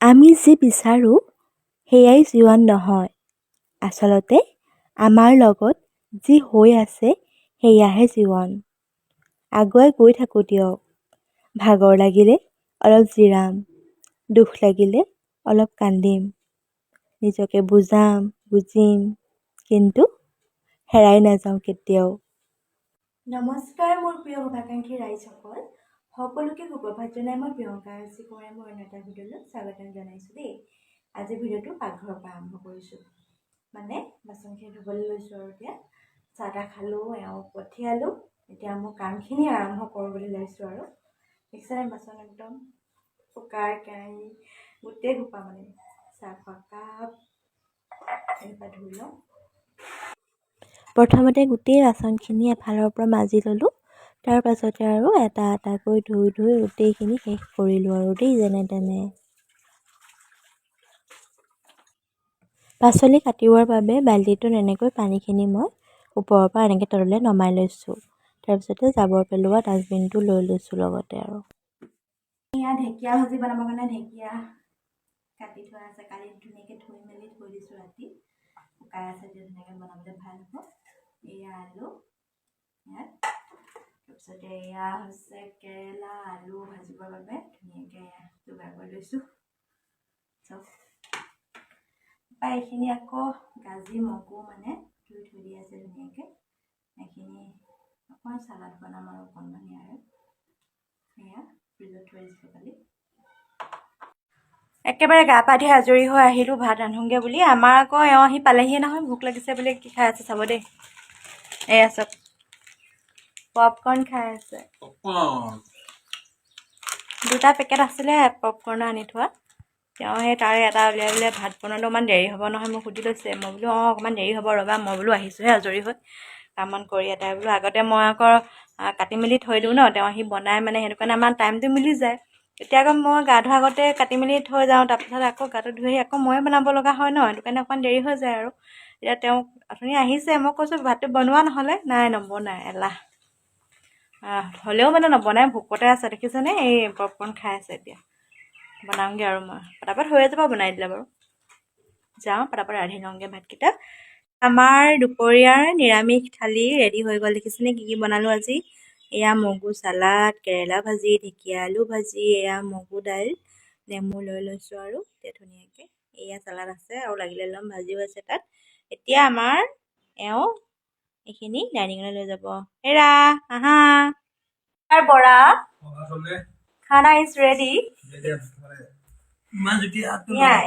আমি যি বিচাৰোঁ সেয়াই জীৱন নহয়। আচলতে আমাৰ লগত যি হৈ আছে সেয়াহে জীৱন। আগুৱাই গৈ থাকোঁ দিয়ক। ভাগৰ লাগিলে অলপ জিৰাম, দুখ লাগিলে অলপ কান্দিম। নিজকে বুজিম, কিন্তু হেৰাই নাযাওঁ কেতিয়াও। নমস্কাৰ মোৰ প্ৰিয় শুভাকাংক্ষী ৰাইজসকল। সকলোকে সুপ্ৰভাত জনাই মই প্ৰিয়ংকা ৰাজী কোঁৱৰে মোৰ অন্য এটা ভিডিঅ'লৈ স্বাগতম জনাইছোঁ দেই। আজি ভিডিঅ'টো পাকঘৰৰ পৰা আৰম্ভ কৰিছোঁ। মানে বাচনখিনি ধুবলৈ লৈছোঁ আৰু এতিয়া চাহ তাহ খালোঁ, এওঁক পঠিয়ালোঁ। এতিয়া মোৰ কামখিনি আৰম্ভ কৰোঁ বুলি লৈছোঁ আৰু দেখিছেনে বাচন একদম কুকাৰ কেৰাহী গোটেই সোপা মানে চাহ খোৱা কাপ এনেকুৱা ধুই লওঁ। প্ৰথমতে গোটেই বাচনখিনি এফালৰ পৰা মাজি ল'লোঁ। তাৰ পাছতে আৰু এটা এটাকৈ ধুই গোটেইখিনি শেষ কৰিলোঁ আৰু দেই যেনে তেনে। পাচলি কাটিবৰ বাবে বাল্টিটোত এনেকৈ পানীখিনি মই ওপৰৰ পৰা এনেকৈ তললৈ নমাই লৈছোঁ। তাৰপিছতে জাবৰ পেলোৱা ডাষ্টবিনটো লৈ লৈছোঁ লগতে আৰু। এয়া ঢেকীয়া ভাজি বনাবৰ কাৰণে ঢেকীয়া কাটি থোৱা আছে। কালি ধুনীয়াকৈ ধুই মেলি থৈ দিছোঁ ৰাতি। শুকাই আছে যে ধুনীয়াকৈ বনাবলৈ ভাল হ'ব। এয়া আলু ইয়াত, তাৰপিছতে এয়া হৈছে কেৰেলা, আলু ভাজিবৰ বাবে ধুনীয়াকৈ যোগাৰ কৰি লৈছোঁ চব। এইখিনি আকৌ গাজি মগু মানে ধুই থৈ দি আছে ধুনীয়াকৈ। এইখিনি অকণমান চালাড বনাম আৰু অকণমানি আৰু সেয়া ফ্ৰিজত থৈ দিছোঁ কালি। একেবাৰে গা পা ধুই আজৰি হৈ আহিলোঁ ভাত ৰান্ধোংগৈ বুলি। আমাৰ আকৌ এওঁ আহি পালেহিয়ে নহয়, ভোক লাগিছে বুলি কি খাই আছে চাব দেই। এয়া চব পপকৰ্ণ খাই আছে। দুটা পেকেট আছিলে পপকৰ্ণৰ আনি থোৱা। তেওঁ সেই তাৰে এটা উলিয়াই ভাত বনাওঁতে অকণমান দেৰি হ'ব নহয় মোক সুধি লৈছে। মই বোলো অকণমান দেৰি হ'ব ৰ'বা, মই বোলো আহিছোঁহে আজৰি হৈ কাম বন কৰি এটাই বোলো। আগতে মই আকৌ কাটি মেলি থৈ দিওঁ ন, তেওঁ আহি বনাই মানে সেইটো কাৰণে আমাৰ টাইমটো মিলি যায়। এতিয়া আকৌ মই গা ধোৱাৰ আগতে কাটি মেলি থৈ যাওঁ, তাৰপিছত আকৌ গাটো ধুই আহি আকৌ ময়ে বনাব লগা হয় ন, সেইটো কাৰণে অকণমান দেৰি হৈ যায় আৰু। এতিয়া তেওঁ অথনি আহিছে, মই কৈছোঁ ভাতটো বনোৱা নহ'লে, নাই নবনাই এলাহ। হ'লেও মানে নবনাই, ভোকতে আছে দেখিছেনে। এই পপকৰ্ণ খাই আছে। এতিয়া বনাওঁগৈ আৰু মই পটাপট হৈ যাব বনাই দিলে বাৰু। যাওঁ পটাপট ৰান্ধি লওঁগৈ ভাতকেইটা। আমাৰ দুপৰীয়াৰ নিৰামিষ থালি ৰেডি হৈ গ'ল। দেখিছেনে কি বনালোঁ আজি। এয়া মগু চালাড, কেৰেলা ভাজি, ঢেকীয়া আলু ভাজি, এয়া মগু দাইল, নেমু লৈ লৈছোঁ আৰু এতিয়া ধুনীয়াকৈ। এয়া চালাড আছে আৰু লাগিলে ল'ম, ভাজিও আছে তাত। এতিয়া আমাৰ এওঁ এইখিনি ডাইনিঙলৈ লৈ যাব। হেৰা আহা বৰা, খানা ইজ ৰেডি।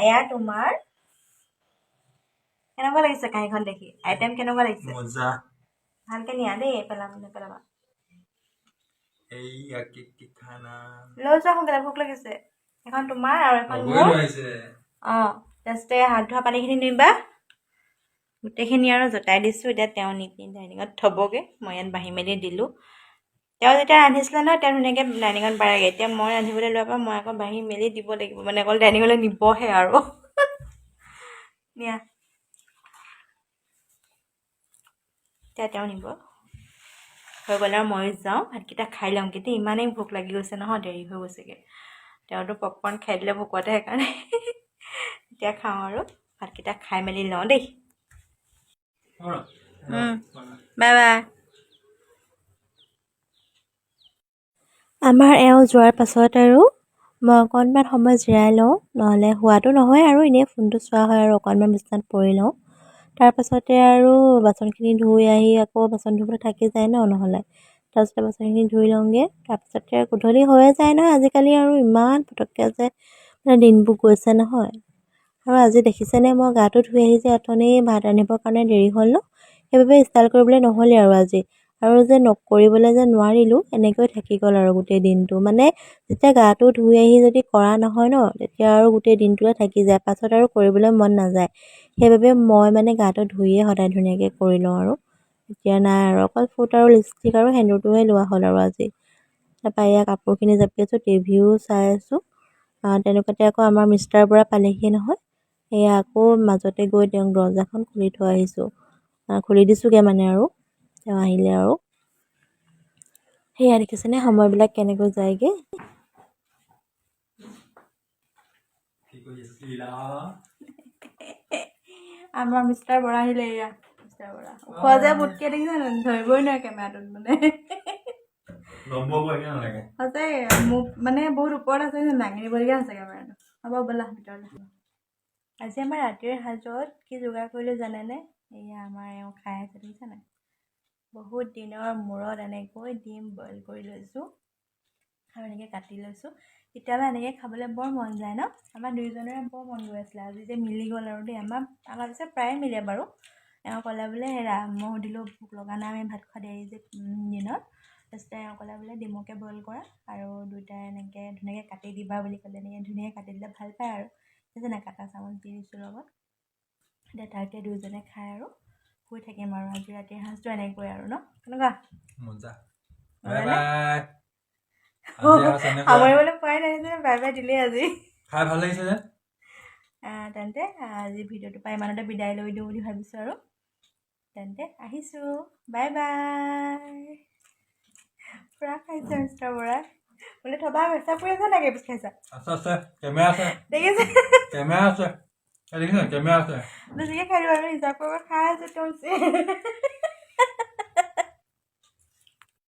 এয়া তোমাৰ কেনেকুৱা লাগিছে কাঁহীখন দেখি? আইটেম কেনেকুৱা লাগিছে? ভালকে নিয়া দেই, নেপেলাবা। লৈ যোৱা সোনকালে, ভোক লাগিছে। এখন তোমাৰ আৰু এখন মোৰ। তাৰপিছতে হাত ধোৱা পানীখিনি নিবা। গোটেইখিনি আৰু জটাই দিছোঁ। এতিয়া তেওঁ নিপিন্ধে ডাইনিঙত থ'বগৈ। মই ইয়াত বাঢ়ি মেলি দিলোঁ। তেওঁ যেতিয়া ৰান্ধিছিলে নহয়, তেওঁ ধুনীয়াকৈ ডাইনিঙত বাঢ়েগৈ। এতিয়া মই ৰান্ধিবলৈ লোৱাৰ পৰা মই আকৌ বাঢ়ি মেলি দিব লাগিব, মানে অকল ডাইনিঙলৈ নিবহে আৰু নিয়া। এতিয়া তেওঁ নিব হৈ গ'লে আৰু ময়ো যাওঁ ভাতকেইটা খাই লওঁ। কিন্তু ইমানেই ভোক লাগি গৈছে নহয়, দেৰি হৈ গৈছেগৈ। তেওঁতো পপকৰ্ণ খাই দিলে ভোকতে, সেইকাৰণে এতিয়া খাওঁ আৰু ভাতকেইটা খাই মেলি লওঁ দেই। Bye bye. আমাৰ এওঁ যোৱাৰ পাছত আৰু মই অকণমান সময় জিৰাই লওঁ, নহ'লে শোৱাটো নহয় আৰু এনেই ফোনটো চোৱা হয় আৰু অকণমান বিচনাত পৰি লওঁ। তাৰপাছতে আৰু বাচনখিনি ধুই আহি আকৌ বাচন ধুবলৈ থাকি যায় ন, নহ'লে তাৰপিছতে বাচনখিনি ধুই লওঁগৈ। তাৰপিছতে গধূলি হৈয়ে যায় নহয় আজিকালি, আৰু ইমান পটককৈ যে মানে দিনবোৰ গৈছে নহয়। আৰু আজি দেখিছেনে মই গাটো ধুই আহি যে অথনি ভাত ৰান্ধিবৰ কাৰণে দেৰি হ'ল ন, সেইবাবে ষ্টাইল কৰিবলৈ নহ'লে আৰু আজি। আৰু যে নকৰিবলৈ যে নোৱাৰিলোঁ, এনেকৈ থাকি গ'ল আৰু গোটেই দিনটো। মানে যেতিয়া গাটো ধুই আহি যদি কৰা নহয় ন, তেতিয়া আৰু গোটেই দিনটোৱে থাকি যায়, পাছত আৰু কৰিবলৈ মন নাযায়। সেইবাবে মই মানে গাটো ধুইয়ে সদায় ধুনীয়াকৈ কৰি লওঁ আৰু। এতিয়া নাই আৰু অকল ফুট আৰু লিপষ্টিক আৰু সেন্দুৰটোহে লোৱা হ'ল আৰু আজি। তাৰপৰা এয়া কাপোৰখিনি জাপি আছোঁ, টিভিও চাই আছোঁ। তেনেকুৱাতে আকৌ আমাৰ মিষ্টাৰ পৰা পালেহি নহয়। সেয়া আকৌ মাজতে গৈ তেওঁক দৰজাখন খুলি থৈ আহিছোঁ, খুলি দিছোঁগৈ মানে আৰু তেওঁ আহিলে আৰু। সেয়া দেখিছেনে সময়বিলাক কেনেকৈ যায়গৈ। আমাৰ মিষ্টাৰ বৰা আহিলে এয়া মিষ্টাৰ বৰা ওখোৱা যে বুটকে দেখিছে ধৰিবই নোৱাৰে কেমেৰাটোত মানে সঁচাই মোক মানে বহুত ওপৰত আছে দাঙি দিবলগীয়া আছে কেমেৰাটো হ'ব ব'লা ভিতৰলৈ আজি আমাৰ ৰাতিৰ সাজত কি যোগাৰ কৰিলোঁ জানেনে এয়া আমাৰ এওঁ খাই আছে দেখিছে নাই বহুত দিনৰ মূৰত এনেকৈ ডিম বইল কৰি লৈছোঁ আৰু এনেকৈ কাটি লৈছোঁ কেতিয়াবা এনেকৈ খাবলৈ বৰ মন যায় ন আমাৰ দুয়োজনৰে বৰ মন গৈ আছিলে আজি যে মিলি গ'ল আৰু দেই আমাৰ পিছে প্ৰায়ে মিলে বাৰু এওঁ ক'লে বোলে হেৰা মই সুধিলোঁ ভোক লগা নাই আমি ভাত খোৱা দেৰি যে দিনত তাৰপিছতে এওঁ ক'লে বোলে ডিমকে বইল কৰা আৰু দুয়োটাই এনেকৈ ধুনীয়াকৈ কাটি দিবা বুলি ক'লে এনেকৈ ধুনীয়াকৈ কাটি দিলে ভাল পায় আৰু তাৰপিছত নাই কাটা চামুচ দি দিছোঁ লগত এতিয়া তাকে দুয়োজনে খাই আৰু শুই থাকিম আৰু আজি ৰাতিৰ সাঁজটো এনেকৈ আৰু ন কেনেকুৱা সামৰিবলৈ পোৱাই নাই যে বাই বাই দিলেই আজি খাই ভাল লাগিছে যে তেন্তে আজি ভিডিঅ'টোৰ পৰা ইমানতে বিদায় লৈ দিওঁ বুলি ভাবিছোঁ আৰু তেন্তে আহিছোঁ বাই বাই পুৰা খাইছে মিষ্টাৰ বৰা বোলে থবা বেচা পৰি আছে নেকি পিছ খাইছা আছে কেমেৰা আছে দেখিছে কেমেৰা আছে দেখিছে কেমেৰা আছে বেছিকৈ খাই দিওঁ আৰু হিচাপ কৰিব খাই আছে তোৰ